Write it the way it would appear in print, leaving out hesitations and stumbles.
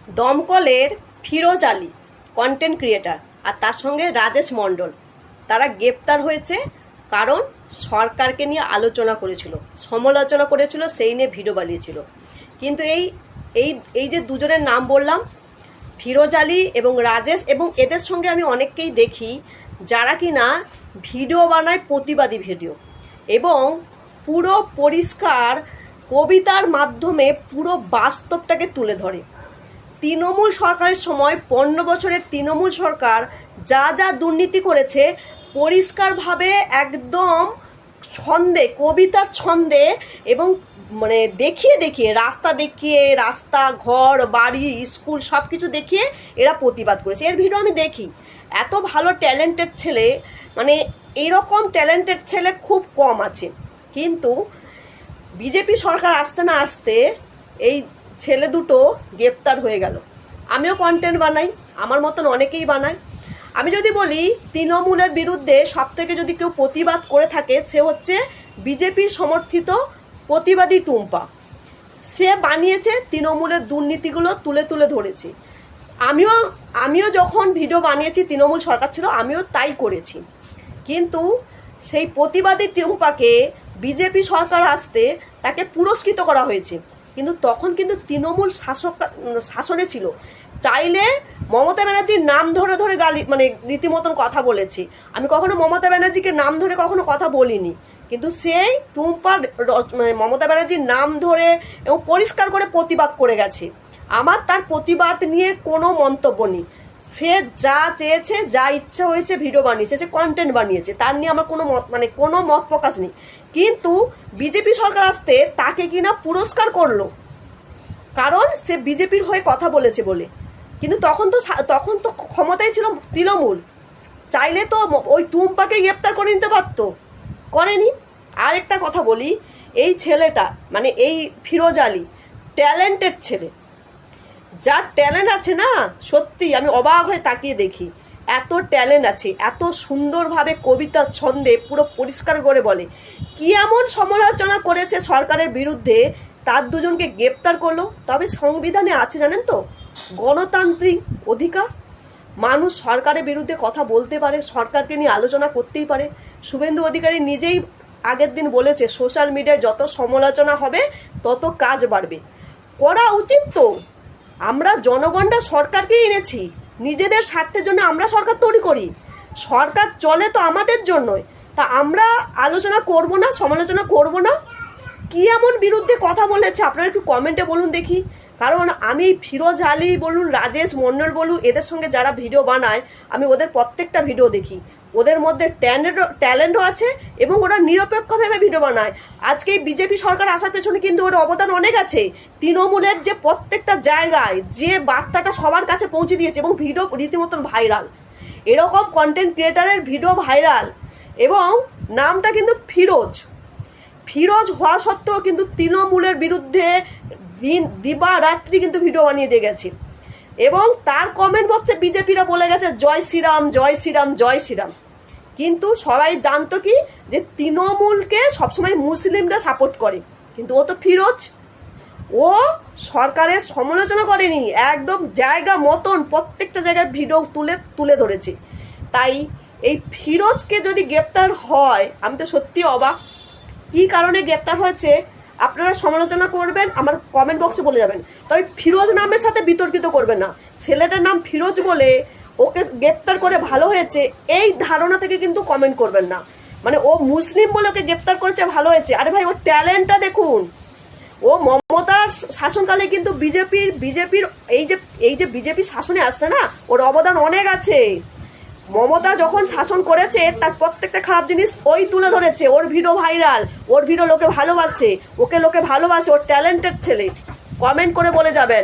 দমকলের Firoz Ali content creator আর তার সঙ্গে রাজেশ মণ্ডল তারা গ্রেপ্তার হয়েছে কারণ সরকারকে নিয়ে আলোচনা করেছিল, সমালোচনা করেছিল, সেই নিয়ে ভিডিও বানিয়েছিল। কিন্তু এই এই এই যে দুজনের নাম বললাম, ফিরোজ আলী এবং রাজেশ, এবং এদের সঙ্গে আমি অনেককেই দেখি যারা কিনা ভিডিও বানায়, প্রতিবাদী ভিডিও, এবং পুরো পরিষ্কার কবিতার মাধ্যমে পুরো বাস্তবটাকে তুলে ধরে। তৃণমূল সরকারের সময় 15 বছরের তৃণমূল সরকার যা যা দুর্নীতি করেছে পরিষ্কারভাবে একদম ছন্দে, কবিতার ছন্দে, এবং মানে দেখিয়ে দেখিয়ে, রাস্তা, ঘর, বাড়ি, স্কুল সব কিছু দেখিয়ে এরা প্রতিবাদ করেছে। এর ভিডিও আমি দেখি। এত ভালো ট্যালেন্টেড ছেলে, মানে এরকম ট্যালেন্টেড ছেলে খুব কম আছে। কিন্তু বিজেপি সরকার আসতে না আসতে এই ছেলে দুটো গ্রেপ্তার হয়ে গেল। আমিও কন্টেন্ট বানাই, আমার মতন অনেকেই বানায়। আমি যদি বলি তৃণমূলের বিরুদ্ধে সব থেকে যদি কেউ প্রতিবাদ করে থাকে, সে হচ্ছে বিজেপির সমর্থিত প্রতিবাদী টুম্পা। সে বানিয়েছে, তৃণমূলের দুর্নীতিগুলো তুলে তুলে ধরেছে। আমিও যখন ভিডিও বানিয়েছি, তৃণমূল সরকার ছিল, আমিও তাই করেছি। কিন্তু সেই প্রতিবাদী টুম্পাকে বিজেপি সরকার আসতে তাকে পুরস্কৃত করা হয়েছে। কিন্তু তখন কিন্তু তৃণমূল শাসনে ছিল। চাইলে মমতা ব্যানার্জির নাম ধরে ধরে গালি, মানে রীতিমতন কথা বলেছি। আমি কখনো মমতা ব্যানার্জিকে নাম ধরে কখনো কথা বলিনি, কিন্তু সেই টুম্পা মমতা ব্যানার্জির নাম ধরে এবং পরিষ্কার করে প্রতিবাদ করে গেছে। আমার তার প্রতিবাদ নিয়ে কোনো মন্তব্য নেই। সে যা চেয়েছে, যা ইচ্ছা হয়েছে ভিডিও বানিয়েছে, সে কন্টেন্ট বানিয়েছে, তার নিয়ে আমার কোনো মত প্রকাশ নেই। কিন্তু বিজেপি সরকার আসতে তাকে কিনা পুরস্কার করলো, কারণ সে বিজেপির হয়ে কথা বলেছে বলে। কিন্তু তখন তো ক্ষমতায় ছিল তৃণমূল, চাইলে তো ওই টুম্পাকে গ্রেপ্তার করে নিতে পারতো, করেনি। আর একটা কথা বলি, এই ছেলেটা মানে এই ফিরোজ আলী ট্যালেন্টেড ছেলে। যার ট্যালেন্ট আছে না, সত্যি আমি অবাক হয়ে তাকিয়ে দেখি, এত ট্যালেন্ট আছে, এত সুন্দরভাবে কবিতার ছন্দে পুরো পরিষ্কার করে বলে। কি এমন সমালোচনা করেছে সরকারের বিরুদ্ধে, তার দুজনকে গ্রেপ্তার করলো। তবে সংবিধানে আছে জানেন তো, গণতান্ত্রিক অধিকার, মানুষ সরকারের বিরুদ্ধে কথা বলতে পারে, সরকারকে নিয়ে আলোচনা করতেই পারে। শুভেন্দু অধিকারী নিজেই আগের দিন বলেছে, সোশ্যাল মিডিয়ায় যত সমালোচনা হবে তত কাজ বাড়বে। করা উচিত তো। আমরা জনগণরা সরকারকে এনেছি, নিজেদের স্বার্থের জন্য আমরা সরকার তৈরি করি, সরকার চলে তো আমাদের জন্যই। তা আমরা আলোচনা করব না, সমালোচনা করব না? কি এমন বিরুদ্ধে কথা বলেছে আপনারা একটু কমেন্টে বলুন দেখি। কারণ আমি ফিরোজ আলী বলুন, রাজেশ মণ্ডল বলুন, এদের সঙ্গে যারা ভিডিও বানায়, আমি ওদের প্রত্যেকটা ভিডিও দেখি। ওদের মধ্যে ট্যালেন্টও আছে এবং ওরা নিরপেক্ষভাবে ভিডিও বানায়। আজকে এই বিজেপি সরকার আসার পেছনে কিন্তু ওর অবদান অনেক আছে। তৃণমূলের যে প্রত্যেকটা জায়গায় যে বার্তাটা সবার কাছে পৌঁছে দিয়েছে, এবং ভিডিও রীতিমতন ভাইরাল। এরকম কন্টেন্ট ক্রিয়েটারের ভিডিও ভাইরাল, এবং নামটা কিন্তু ফিরোজ হওয়া সত্ত্বেও কিন্তু তৃণমূলের বিরুদ্ধে দিবারাত্রি কিন্তু ভিডিও বানিয়ে দিয়ে গেছে। এবং তার কমেন্ট বক্সে বিজেপিরা বলে গেছে জয় শ্রীরাম, জয় শ্রীরাম, জয় শ্রীরাম। কিন্তু সবাই জানতো কি, যে তৃণমূলকে সবসময় মুসলিমরা সাপোর্ট করে। কিন্তু ও তো ফিরোজ, ও সরকারের সমালোচনা করেনি, একদম জায়গা মতন প্রত্যেকটা জায়গায় ভিডিও তুলে ধরেছে। তাই এই ফিরোজকে যদি গ্রেপ্তার হয়, আমি তো সত্যি অবাক। কি কারণে গ্রেপ্তার হয়েছে আপনারা সমালোচনা করবেন, আমার কমেন্ট বক্সে বলে যাবেন। তবে ফিরোজ নামের সাথে বিতর্কিত করবেন না। ছেলেটার নাম ফিরোজ বলে ওকে গ্রেপ্তার করে ভালো হয়েছে, এই ধারণা থেকে কিন্তু কমেন্ট করবেন না। মানে ও মুসলিম বলে ওকে গ্রেপ্তার করেছে, ভালো হয়েছে। আরে ভাই, ওর ট্যালেন্টটা দেখুন। ও মমতার শাসনকালে কিন্তু বিজেপির এই যে বিজেপি শাসনে আসছে না, ওর অবদান অনেক আছে। মমতা যখন শাসন করেছে, তার প্রত্যেকটা খারাপ জিনিস ওই তুলে ধরেছে। ওর ভিডিও ভাইরাল, ওর ভিডিও লোকে ভালোবাসে, ওকে লোকে ভালোবাসে। ওর ট্যালেন্টেড ছেলে। কমেন্ট করে বলে যাবেন।